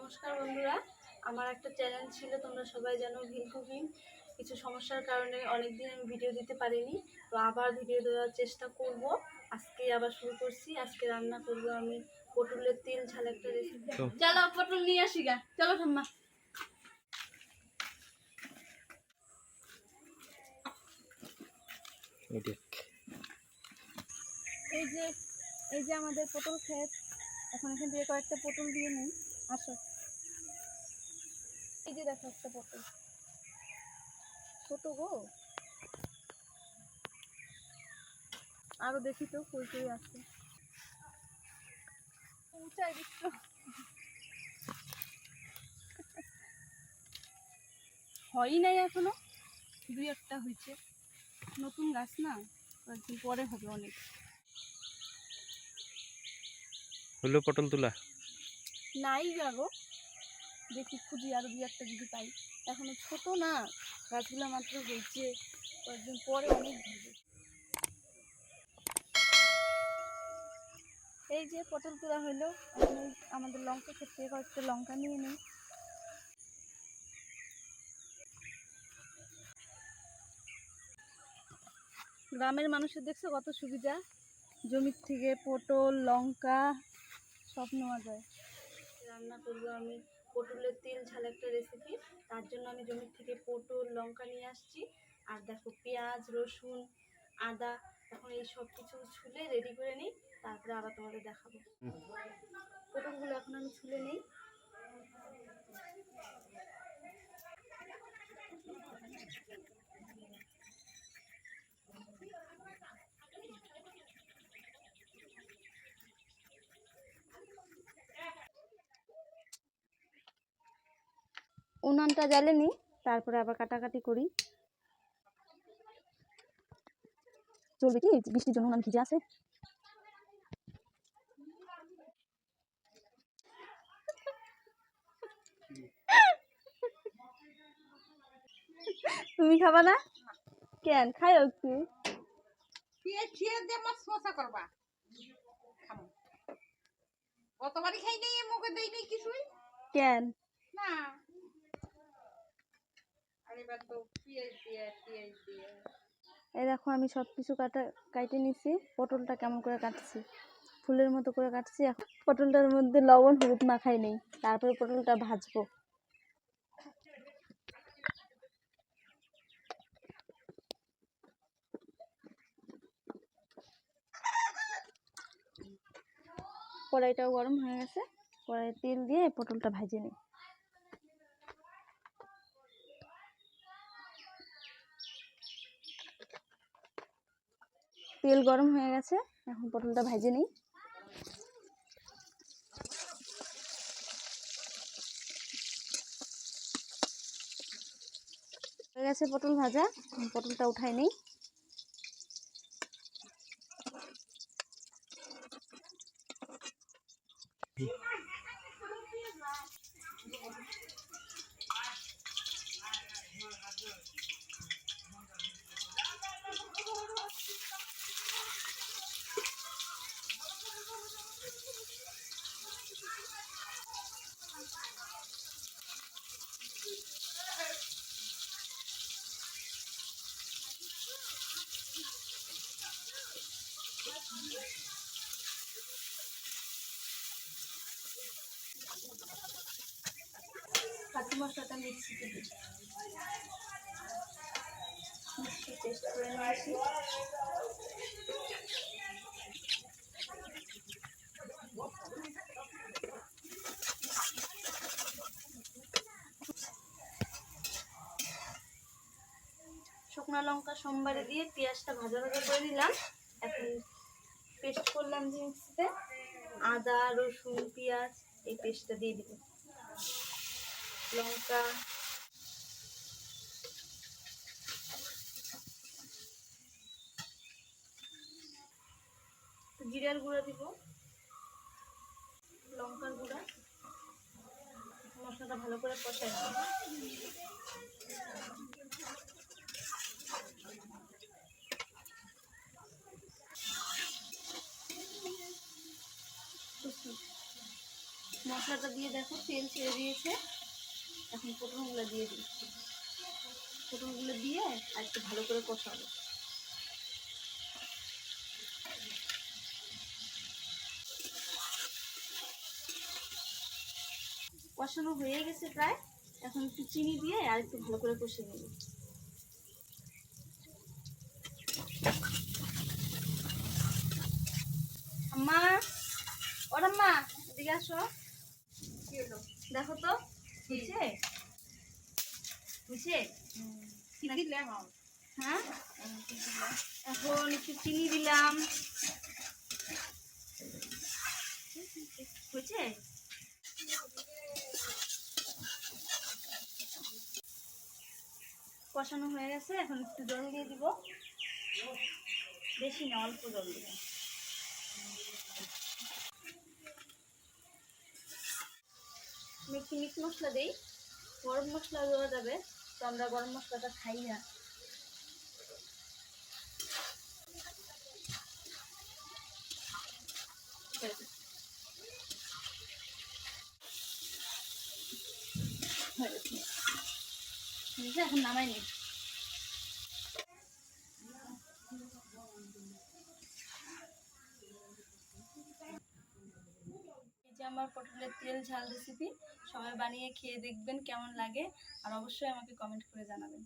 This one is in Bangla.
নমস্কার বন্ধুরা, আমার একটা চ্যানেল ছিল, তোমরা সবাই জানো, ভিল কুকিং। কিছু সমস্যার কারণে অনেকদিন আমি ভিডিও দিতে পারিনি, তো আবার ভিডিও দেওয়ার চেষ্টা করব। আজকে আবার শুরু করছি। আজকে রান্না করব আমি পটলের তেল ঝাল একটা রেসিপি। চলো পটল নিয়ে আসি গা, চলো ঠাম্মা। এই যে আমাদের পটল ক্ষেত। এখন এখান থেকে কয়েকটা পটল দিয়ে নিই। আসো, এই যে দেখো একটা পটল, ছোট গো। আরো দেখি তো কই কই আছে। উঁচাই দিচ্ছ, হয়ই নাই এখনো, দুই একটা হয়েছে। নতুন গাছ না, কয়েকদিন পরে হবে। অনেক হলো পটল তোলা নাই যাবো, দেখি খুঁজি আরো দুই একটা যদি পাই। এখনো ছোট না, গাছগুলো মাত্র হয়েছে, কয়েকদিন পরে অনেক হবে। এই যে পটল তোলা হলো। এখন আমাদের লঙ্কা ক্ষেত্রে কয়েকটা লঙ্কা নিয়ে নিই। গ্রামের মানুষের দেখছো কত সুবিধা, জমির থেকে পটল লঙ্কা সব নেওয়া যায়। রান্না করবো আমি পটলের তেল ঝাল একটা রেসিপি। তার জন্য আমি জমির থেকে পটল লঙ্কা নিয়ে আসছি। আর দেখো, পেঁয়াজ রসুন আদা, এখন এই সব কিছু ছুলে রেডি করে নিই, তারপরে আবার তোমাদের দেখাবো। পটলগুলো এখন আমি ছুলে নিই। উনানটা জ্বালে নিই, তারপরে আবার কাটাকাটি করি। চলবে কি, বৃষ্টির জন্য উনান ভিজে আছে। তুমি খাবা না কেন? খাই একটু। কতবারই খাই নাই, মুখে দেই নাই কিছুই কেন? না। আরেবার তো পিঁয়াজ দিয়ে এই দেখো, আমি সব কিছু কাটে নিছি। পটলটা কেমন করে কাটছি, ফুলের মতো করে কাটছি। এখন পটলটার মধ্যে লবণ হলুদ মাখাই নেই, তারপরে পটলটা ভাজবো। কড়াইটাও গরম হয়ে গেছে, কড়াইয়ে তেল দিয়ে পটলটা ভাজে নিই। তেল গরম হয়ে গেছে, এখন পটলটা ভেজে নিই। হয়ে গেছে পটল ভাজা, পটলটা উঠাই নিই। কাঁচা মশলাটা মিক্সিতে দিই, মিক্সি পেস্ট করে নিয়ে আসি। শুকনো লঙ্কা সোমবারে দিয়ে পেঁয়াজটা ভাজা ভাজা করে দিলাম। এখন পেস্ট করলাম যে মিক্সিতে, আদা রসুন পেঁয়াজ, এই পেস্টটা দিয়ে দিব। লঙ্কা জিরার গুঁড়া দিব, লঙ্কার গুঁড়া। মশলাটা ভালো করে কষাই নেব। মশলাটা দিয়ে দেখো তেল ছেড়ে দিয়েছে। এখন পটলগুলো দিয়ে দিচ্ছি। পটলগুলো দিয়ে আর একটু ভালো করে কষাবো। কষানো হয়ে গেছে প্রায়। এখন একটু চিনি দিয়ে আর একটু ভালো করে কষিয়ে নেব। আম্মা, ওর আম্মা এদিকে আসো। কি হলো? দেখো তো হয়েছে হয়েছে কি দিলাম আমি? হ্যাঁ, এখন একটু চিনি দিলাম। হয়েছে? কষানো হয়ে গেছে, এখন একটু জল দিয়ে দিব। বেশি না, অল্প জল দিব। আমি একটু মিট মশলা দিই। গরম মশলা দেওয়া যাবে, তো আমরা গরম মশলাটা খাই না। এখন নামাই নি। এই যে আমার পটলের তেল ঝাল রেসিপি, সবাই বানিয়ে খেয়ে দেখবেন কেমন লাগে, আর অবশ্যই আমাকে কমেন্ট করে জানাবেন।